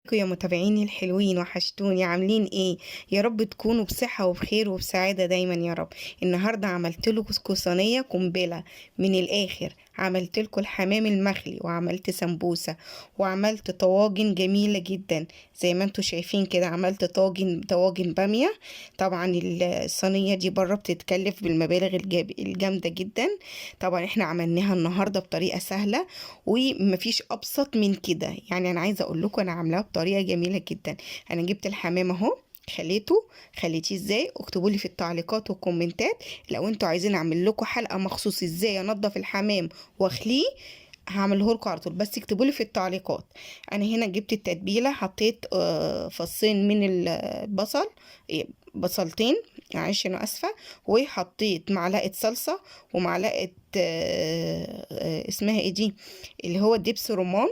ازيكم يا متابعيني الحلوين؟ وحشتوني، عاملين ايه؟ يا رب تكونوا بصحة وبخير وبسعادة دايما يا رب. النهاردة عملت لكم صينية قنبلة من الاخر. عملت لكم الحمام المخلي، وعملت سمبوسة، وعملت طواجن جميلة جدا زي ما انتوا شايفين كده. عملت طواجن بامية. طبعا الصينية دي بره بتتكلف بالمبالغ الجامدة جدا. طبعا احنا عملناها النهاردة بطريقة سهلة ومفيش ابسط من كده. يعني انا عايزه اقول لكم انا عاملاها بطريقه جميله جدا. انا جبت الحمام اهو، خليتيه ازاي؟ اكتبوا لي في التعليقات والكومنتات لو انتوا عايزين اعمل لكم حلقه مخصوص ازاي انضف الحمام واخليه. هعمله لكم على طول، بس اكتبوا لي في التعليقات. انا هنا جبت التتبيله، حطيت فصين من البصل، بصلتين، معلش انا اسفه. وحطيت معلقه صلصه، ومعلقه اسمها ايه دي، اللي هو دبس رمان،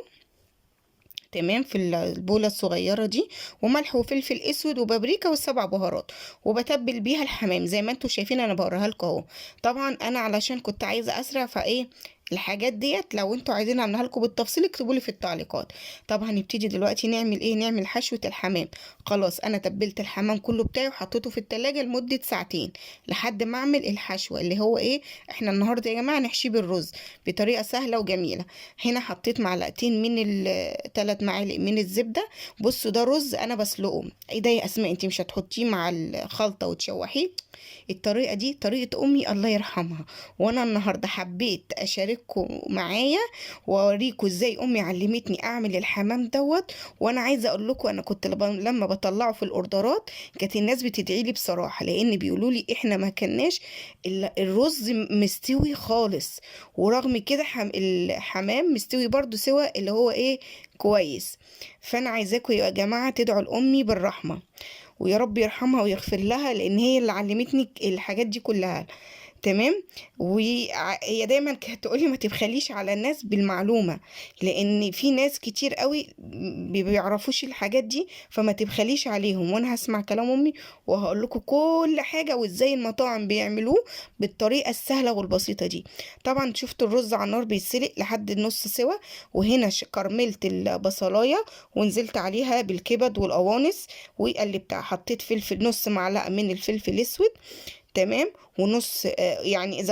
تمام، في البولة الصغيرة دي. وملح وفلفل اسود وبابريكا والسبع بهارات. وبتبل بيها الحمام زي ما انتوا شايفين، انا بوريها لكم اهو. طبعا انا علشان كنت عايزة اسرع فايه الحاجات ديت، لو انتوا عايزين اعملها لكم بالتفصيل اكتبوا لي في التعليقات. طب هنبتدي دلوقتي نعمل ايه؟ نعمل حشوة الحمام. خلاص انا تبلت الحمام كله بتاعي وحطيته في التلاجة لمدة ساعتين لحد ما اعمل الحشوة اللي هو ايه. احنا النهاردة يا جماعة نحشيه بالرز بطريقة سهلة وجميلة. هنا حطيت معلقتين من 3 معالق من الزبدة. بصوا ده رز انا بسلقه. ايه ده يا اسماء، انتي مش هتحطيه مع الخلطة وتشوحيه؟ الطريقة دي طريقة امي الله يرحمها، وانا النهاردة حبيت اشارككم معايا واوريكم ازاي امي علمتني اعمل الحمام دوت. وانا عايزة اقول لكم انا كنت لما بطلعه في الاوردرات كانت الناس بتدعي لي بصراحة، لان بيقولوا لي احنا ما كناش الرز مستوي خالص. ورغم كده الحمام مستوي برضو سوا اللي هو ايه، كويس. فانا عايزاكم يا جماعة تدعوا لامي بالرحمة، ويا رب يرحمها ويغفر لها، لان هي اللي علمتني الحاجات دي كلها. تمام. وهي دايما كانت تقولي ما تبخليش على الناس بالمعلومة، لان في ناس كتير قوي بيعرفوش الحاجات دي، فما تبخليش عليهم. وانا هسمع كلام امي وهقول لكم كل حاجة وازاي المطاعم بيعملوه بالطريقة السهلة والبسيطة دي. طبعا شفت الرز على النار بيتسلق لحد النص سوا. وهنا كرملت البصلاية ونزلت عليها بالكبد والقوانص وقلبتها. حطيت فلفل، نص معلقة من الفلفل الاسود، تمام، ونص يعني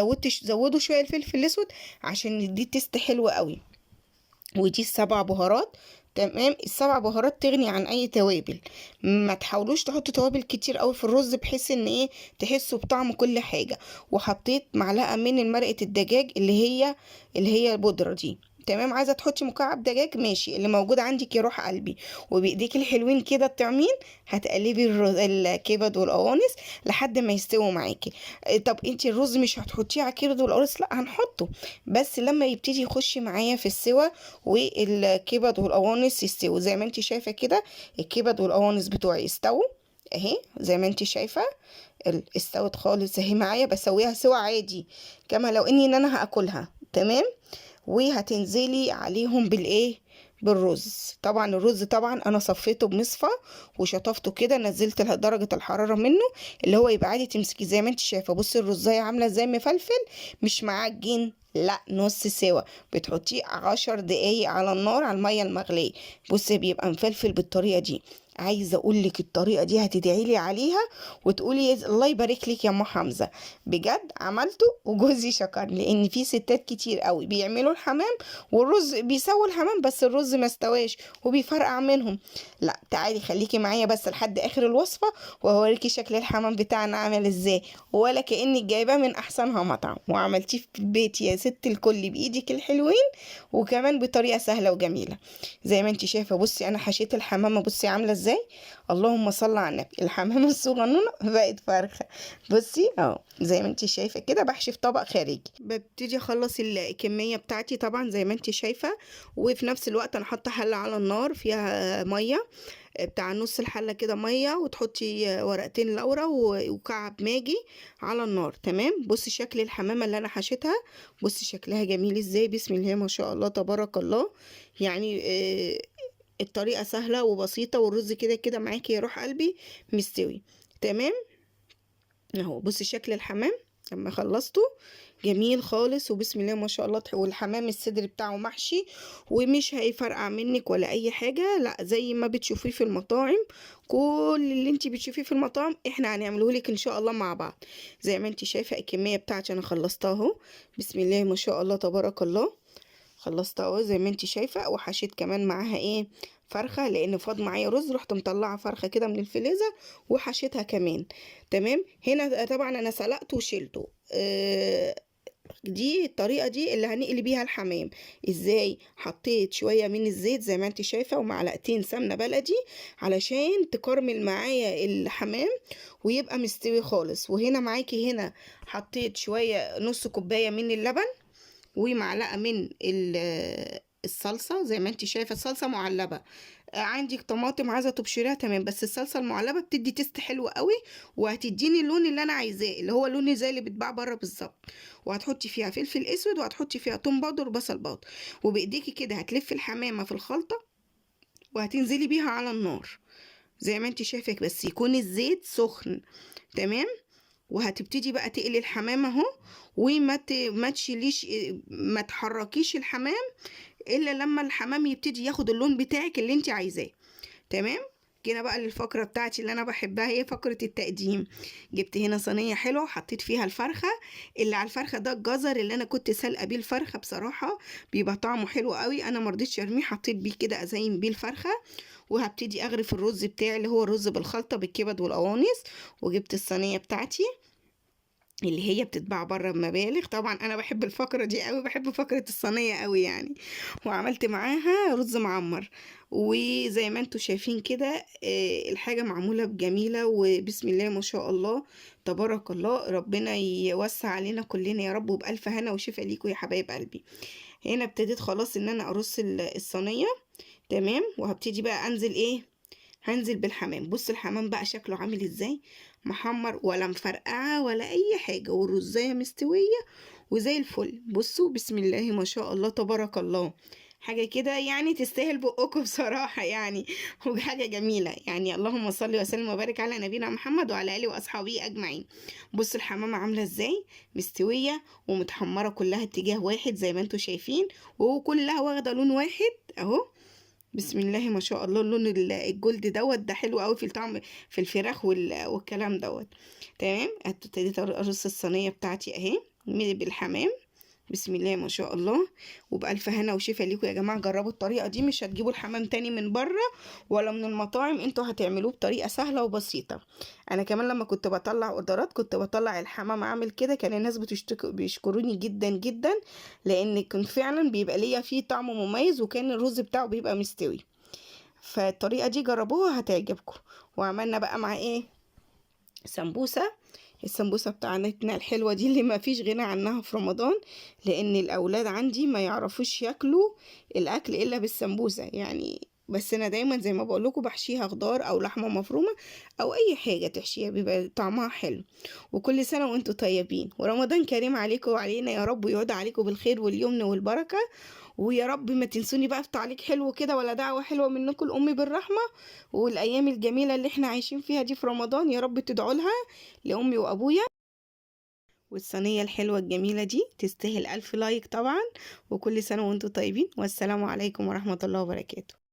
زودوا شويه الفلفل الاسود عشان يديه تيست حلو قوي. ودي السبع بهارات. تمام، السبع بهارات تغني عن اي توابل. ما تحاولوش تحطوا توابل كتير قوي في الرز بحيث ان ايه تحسوا بطعم كل حاجه. وحطيت معلقه من مرقه الدجاج اللي هي البودره دي. تمام، عايزه تحطي مكعب دجاج ماشي، اللي موجود عندك يروح قلبي. وبايديك الحلوين كده الطعمين هتقلبي الكبد والقوانص لحد ما يستووا معاكي. طب انتي الرز مش هتحطيه على الكبد والقوانص؟ لا هنحطه، بس لما يبتدي يخش معايا في السوا والكبد والقوانص يستووا زي ما انت شايفه كده. الكبد والقوانص بتوعي استووا اهي زي ما انت شايفه. استوت خالص اهي معايا. بسويها سوا عادي كما لو اني انا هاكلها. تمام. وهتنزلي عليهم بالايه، بالرز. طبعا الرز طبعا انا صفيته بمصفى وشطفته كده، نزلت درجة الحرارة منه اللي هو يبقى عادي تمسكي زي ما انت شايفة. بصي الرزاية عاملة ازاي، مفلفل مش معجن، لا نص سوا. بتحطيه 10 دقايق على النار على المية المغلية. بصي بيبقى مفلفل بالطريقة دي. عايزه اقول لك الطريقه دي هتدعي لي عليها وتقولي الله يبارك لك يا ام حمزه. بجد عملته وجوزي شكر، لان في ستات كتير قوي بيعملوا الحمام والرز بيسووا الحمام بس الرز ما استواش وبيفرقع منهم. لا تعالي خليكي معايا بس لحد اخر الوصفه وهوريكي شكل الحمام بتاعنا عامل ازاي، ولا كانك جايباه من احسنها مطعم وعملتيه في البيت يا ست الكل بايدك الحلوين، وكمان بطريقه سهله وجميله زي ما انت شايفه. بصي انا حشيت الحمامه، بصي عامله ازاي، اللهم صل على النبي. الحمامه الصغنونه بقت فرخه. بصي اهو زي ما انت شايفه كده. بحشي في طبق خارجي، ببتدي اخلص الكميه بتاعتي طبعا زي ما انت شايفه. وفي نفس الوقت انا حاطه حله على النار فيها ميه بتاع نص الحله كده ميه، وتحطي ورقتين لورا وكعب ماجي على النار. تمام. بصي شكل الحمامه اللي انا حشيتها، بصي شكلها جميل ازاي، بسم الله ما شاء الله تبارك الله. يعني الطريقه سهله وبسيطه، والرز كده كده معاكي يروح قلبي مستوي. تمام اهو. بصي شكل الحمام لما خلصته جميل خالص، وبسم الله ما شاء الله. والحمام الصدر بتاعه محشي ومش هيفرقع منك ولا اي حاجه، لا زي ما بتشوفيه في المطاعم. كل اللي انت بتشوفيه في المطاعم احنا هنعمله لك ان شاء الله مع بعض. زي ما انت شايفه الكميه بتاعتي انا خلصتها اهو، بسم الله ما شاء الله تبارك الله. خلصتها اهو زي ما انت شايفه، وحشيت كمان معاها ايه، فرخه، لان فاض معايا رز، رحت مطلعه فرخه كده من الفريزر وحشيتها كمان. تمام. هنا طبعا انا سلقته وشيلته. دي الطريقه دي اللي هنقلي بيها الحمام. ازاي؟ حطيت شويه من الزيت زي ما انت شايفه ومعلقتين سمنه بلدي علشان تكرمل معايا الحمام ويبقى مستوي خالص. وهنا معاكي هنا حطيت شويه نص كوبايه من اللبن ومعلقه من الصلصه زي ما انت شايفه، الصلصه معلبه. عندك طماطم عايزه تبشريها تمام، بس الصلصه المعلبه بتدي تيست حلو قوي، وهتديني اللون اللي انا عايزاه، اللي هو اللون زي اللي بيتباع بره بالظبط. وهتحطي فيها فلفل اسود، وهتحطي فيها توم باودر وبصل باودر، وبايديكي كده هتلفي الحمامه في الخلطه وهتنزلي بيها على النار زي ما انت شايفه، بس يكون الزيت سخن. تمام. وهتبتدي بقى تقلي الحمام اهو، ما تشيليش، ما تحركيش الحمام الا لما الحمام يبتدي ياخد اللون بتاعك اللي انت عايزاه. تمام. جينا بقى للفقرة بتاعتي اللي انا بحبها، هي فقرة التقديم. جبت هنا صينية حلوة وحطيت فيها الفرخة. اللي على الفرخة ده الجزر اللي انا كنت سالقة بيه الفرخة، بصراحة بيبقى طعمه حلو قوي، انا مرضيتش ارميه، حطيت بيه كده ازين بيه الفرخة. وهبتدي اغرف الرز بتاعي اللي هو الرز بالخلطة بالكبد والقوانص. وجبت الصينية بتاعتي اللي هي بتتباع بره بمبالغ، طبعا انا بحب الفقره دي قوي، بحب فقره الصينيه قوي يعني. وعملت معاها رز معمر. وزي ما انتوا شايفين كده الحاجه معموله بجميله، وبسم الله ما شاء الله تبارك الله. ربنا يوسع علينا كلنا يا رب، وبألف هنا وشفا ليكم يا حبايب قلبي. هنا ابتديت خلاص ان انا ارص الصينيه. تمام. وهبتدي بقى انزل ايه، هنزل بالحمام. بص الحمام بقى شكله عامل ازاي، محمر ولا مفرقعه ولا اي حاجه، والرزايه مستويه وزي الفل. بصوا بسم الله ما شاء الله تبارك الله، حاجه كده يعني تستاهل بقكم بصراحه يعني. وحاجه جميله يعني. اللهم صل وسلم وبارك على نبينا محمد وعلى اله واصحابه اجمعين. بص الحمامه عامله ازاي، مستويه ومتحمره كلها اتجاه واحد زي ما انتوا شايفين، وكلها واخده لون واحد اهو. بسم الله ما شاء الله. اللون الجولد دوت ده حلو قوي في الطعم، في الفراخ والكلام دوت. تمام. ابتديت ارص الصينيه بتاعتي اهي بالحمام. بسم الله ما شاء الله. وبألف هنا وشفا ليكم يا جماعه. جربوا الطريقه دي، مش هتجيبوا الحمام تاني من بره ولا من المطاعم، انتوا هتعملوه بطريقه سهله وبسيطه. انا كمان لما كنت بطلع اوردرات كنت بطلع الحمام عامل كده، كان الناس بيشكروني جدا جدا، لان كان فعلا بيبقى ليا فيه طعم مميز، وكان الرز بتاعه بيبقى مستوي. فالطريقه دي جربوها هتعجبكم. وعملنا بقى مع ايه، سمبوسه. السمبوسه بتاعتنا الحلوه دي اللي ما فيش غنى عنها في رمضان، لان الاولاد عندي ما يعرفوش ياكلوا الاكل الا بالسمبوسه يعني. بس انا دايما زي ما بقول لكم بحشيها خضار او لحمه مفرومه او اي حاجه تحشيها، بيبقى طعمها حلو. وكل سنه وانتم طيبين، ورمضان كريم عليكم وعلينا يا رب، ويعود عليكم بالخير واليمن والبركه. ويا رب ما تنسوني بقى في تعليق حلو كده ولا دعوة حلوة منكم لأمي بالرحمة. والأيام الجميلة اللي احنا عايشين فيها دي في رمضان يا رب تدعوا لها، لأمي وأبويا. والصينية الحلوة الجميلة دي تستاهل 1000 لايك طبعا. وكل سنة وانتم طيبين، والسلام عليكم ورحمة الله وبركاته.